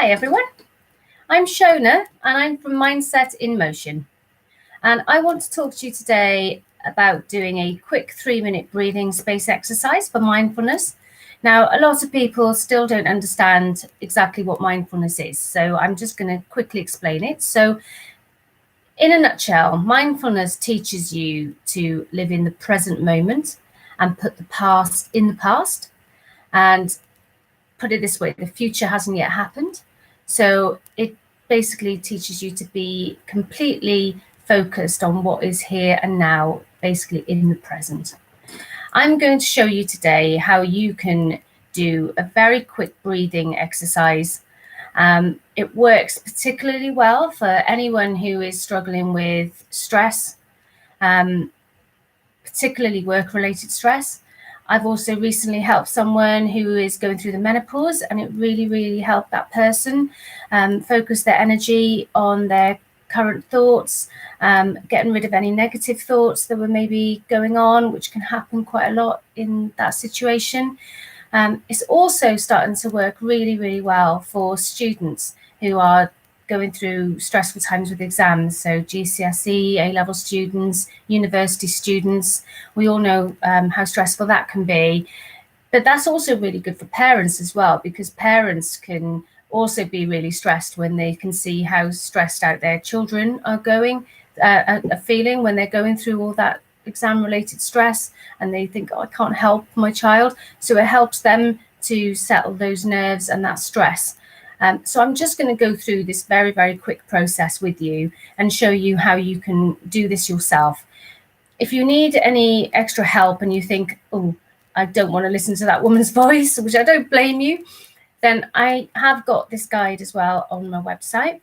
Hi everyone, I'm Shona and I'm from Mindset in Motion. And I want to talk to you today about doing a quick 3-minute breathing space exercise for mindfulness. Now, a lot of people still don't understand exactly what mindfulness is, so I'm just going to quickly explain it. So, in a nutshell, mindfulness teaches you to live in the present moment and put the past in the past. And put it this way, the future hasn't yet happened. So it basically teaches you to be completely focused on what is here and now, basically in the present. I'm going to show you today how you can do a very quick breathing exercise. It works particularly well for anyone who is struggling with stress, particularly work-related stress. I've also recently helped someone who is going through the menopause, and it really helped that person focus their energy on their current thoughts, getting rid of any negative thoughts that were maybe going on, which can happen quite a lot in that situation. It's also starting to work really well for students who are going through stressful times with exams. So GCSE, A-level students, university students, we all know how stressful that can be. But that's also really good for parents as well, because parents can also be really stressed when they can see how stressed out their children are feeling when they're going through all that exam-related stress, and they think, oh, I can't help my child. So it helps them to settle those nerves and that stress. So I'm just going to go through this very quick process with you and show you how you can do this yourself. If you need any extra help and you think, oh, I don't want to listen to that woman's voice, which I don't blame you, then I have got this guide as well on my website,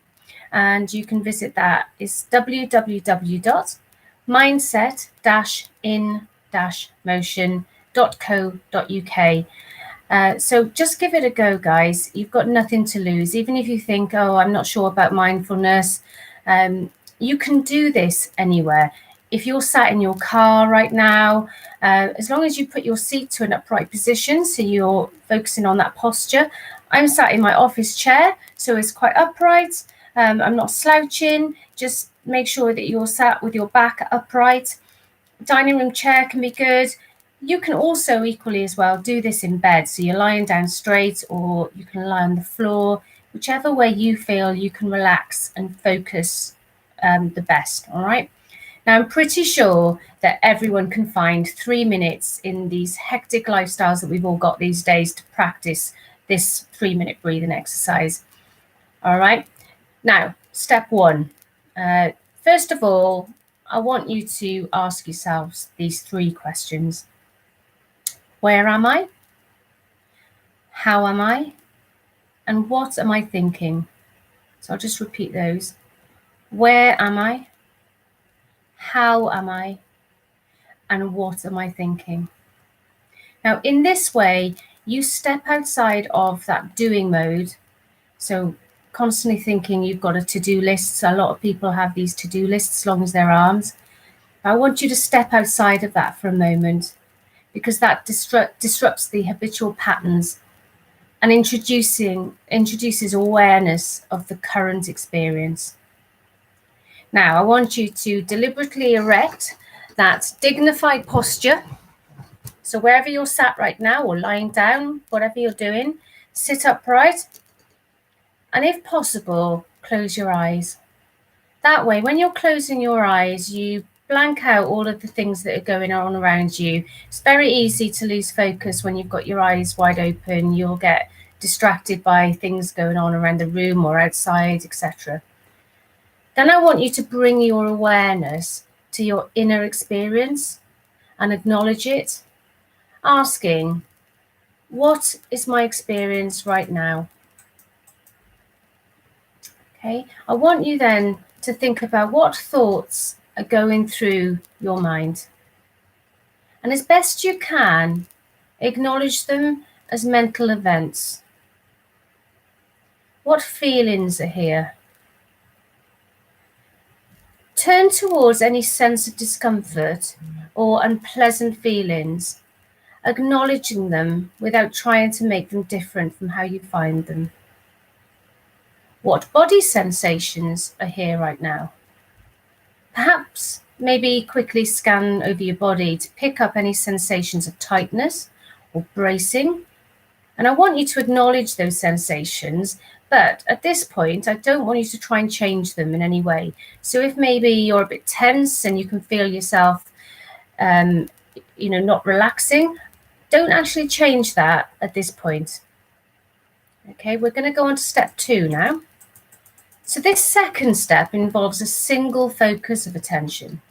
and you can visit that. It's www.mindset-in-motion.co.uk. So just give it a go, guys. You've got nothing to lose. Even if you think, oh, I'm not sure about mindfulness, you can do this anywhere. If you're sat in your car right now, as long as you put your seat to an upright position, so you're focusing on that posture. I'm sat in my office chair, so it's quite upright. I'm not slouching. Just make sure that you're sat with your back upright. Dining room chair can be good. You can also equally as well do this in bed. So you're lying down straight, or you can lie on the floor, whichever way you feel you can relax and focus the best. All right. Now, I'm pretty sure that everyone can find 3 minutes in these hectic lifestyles that we've all got these days to practice this 3-minute breathing exercise. All right. Now, step one. First of all, I want you to ask yourselves these 3 questions. Where am I? How am I? And what am I thinking? So I'll just repeat those. Where am I? How am I? And what am I thinking? Now, in this way, you step outside of that doing mode. So constantly thinking you've got a to-do list. So a lot of people have these to-do lists as long as their arms. I want you to step outside of that for a moment, because that disrupts the habitual patterns and introduces awareness of the current experience. Now, I want you to deliberately erect that dignified posture. So wherever you're sat right now, or lying down, whatever you're doing, sit upright. And if possible, close your eyes. That way, when you're closing your eyes, you blank out all of the things that are going on around you. It's very easy to lose focus when you've got your eyes wide open. You'll get distracted by things going on around the room or outside, etc. Then I want you to bring your awareness to your inner experience and acknowledge it, asking, what is my experience right now? Okay, I want you then to think about what thoughts are going through your mind. And as best you can, acknowledge them as mental events. What feelings are here? Turn towards any sense of discomfort or unpleasant feelings, acknowledging them without trying to make them different from how you find them. What body sensations are here right now? Perhaps maybe quickly scan over your body to pick up any sensations of tightness or bracing. And I want you to acknowledge those sensations, but at this point, I don't want you to try and change them in any way. So if maybe you're a bit tense and you can feel yourself, not relaxing, don't actually change that at this point. Okay, we're going to go on to step 2 now. So this second step involves a single focus of attention.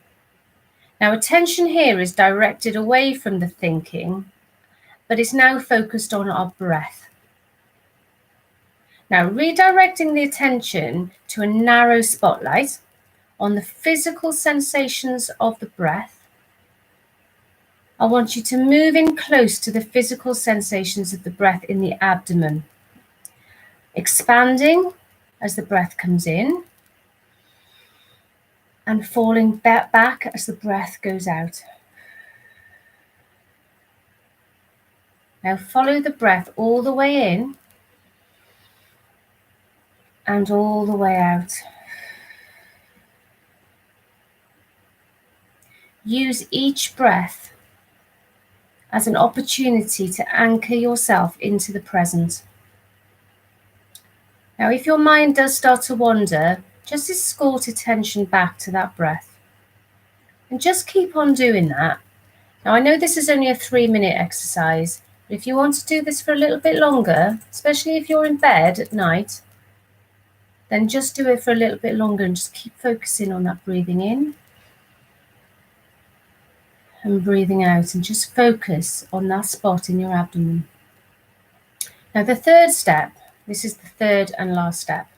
Now, attention here is directed away from the thinking, but it's now focused on our breath. Now, redirecting the attention to a narrow spotlight on the physical sensations of the breath, I want you to move in close to the physical sensations of the breath in the abdomen, expanding as the breath comes in and falling back as the breath goes out. Now follow the breath all the way in and all the way out. Use each breath as an opportunity to anchor yourself into the present. Now, if your mind does start to wander, just escort attention back to that breath. And just keep on doing that. Now, I know this is only a 3-minute exercise, but if you want to do this for a little bit longer, especially if you're in bed at night, then just do it for a little bit longer and just keep focusing on that breathing in and breathing out, and just focus on that spot in your abdomen. Now, the third step, this is the third and last step.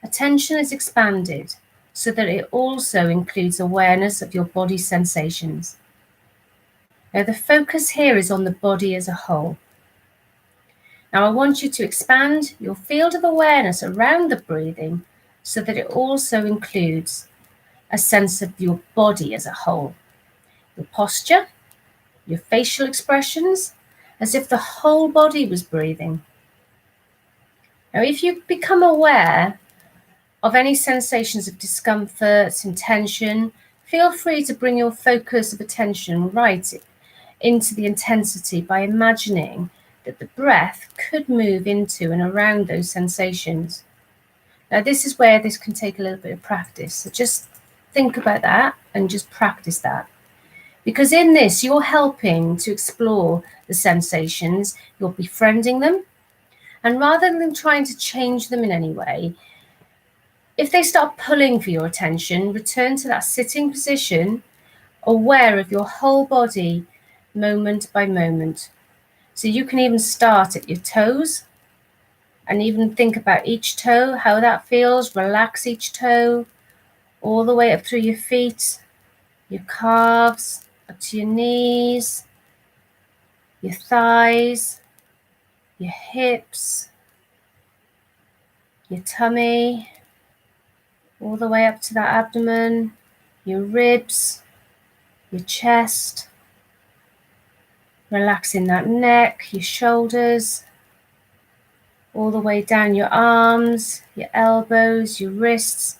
Attention is expanded so that it also includes awareness of your body sensations. Now, the focus here is on the body as a whole. Now, I want you to expand your field of awareness around the breathing so that it also includes a sense of your body as a whole. Your posture, your facial expressions, as if the whole body was breathing. Now, if you become aware of any sensations of discomfort and tension, feel free to bring your focus of attention right into the intensity by imagining that the breath could move into and around those sensations. Now, this is where this can take a little bit of practice. So just think about that and just practice that. Because in this, you're helping to explore the sensations, you're befriending them, and rather than trying to change them in any way, if they start pulling for your attention, return to that sitting position, aware of your whole body, moment by moment. So you can even start at your toes and even think about each toe, how that feels. Relax each toe, all the way up through your feet, your calves, up to your knees, your thighs, your hips, your tummy, all the way up to that abdomen, your ribs, your chest, relaxing that neck, your shoulders, all the way down your arms, your elbows, your wrists,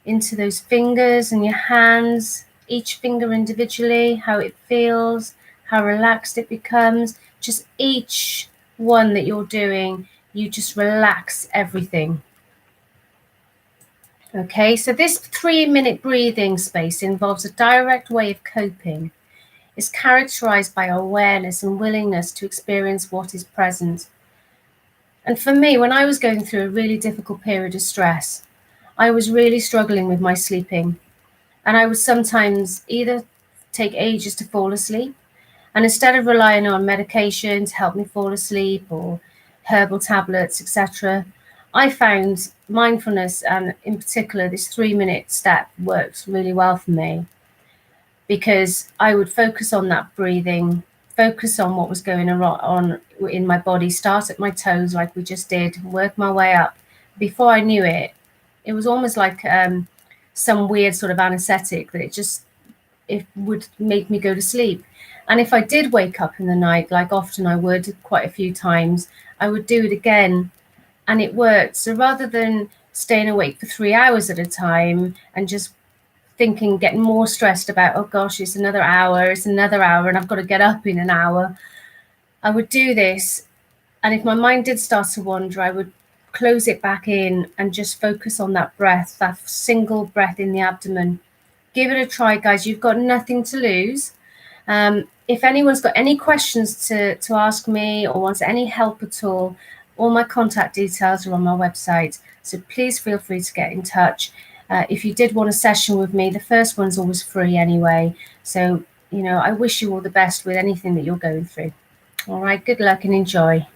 into those fingers and your hands, each finger individually, how it feels, how relaxed it becomes. Just each one that you're doing, you just relax everything. Okay, so this 3-minute breathing space involves a direct way of coping. It's characterized by awareness and willingness to experience what is present. And for me, when I was going through a really difficult period of stress, I was really struggling with my sleeping. And I would sometimes either take ages to fall asleep, and instead of relying on medication to help me fall asleep or herbal tablets, etc., I found mindfulness, and in particular this 3-minute step, works really well for me, because I would focus on that breathing, focus on what was going on in my body, start at my toes like we just did, work my way up. Before I knew it, it was almost like some weird sort of anesthetic that it would make me go to sleep. And if I did wake up in the night, like often I would, quite a few times, I would do it again and it worked. So rather than staying awake for 3 hours at a time and just thinking, getting more stressed about, oh gosh, it's another hour, and I've got to get up in an hour, I would do this. And if my mind did start to wander, I would close it back in and just focus on that breath, that single breath in the abdomen. Give it a try, guys. You've got nothing to lose. If anyone's got any questions to ask me or wants any help at all my contact details are on my website. So please feel free to get in touch. If you did want a session with me, the first one's always free anyway. So, I wish you all the best with anything that you're going through. All right, good luck and enjoy.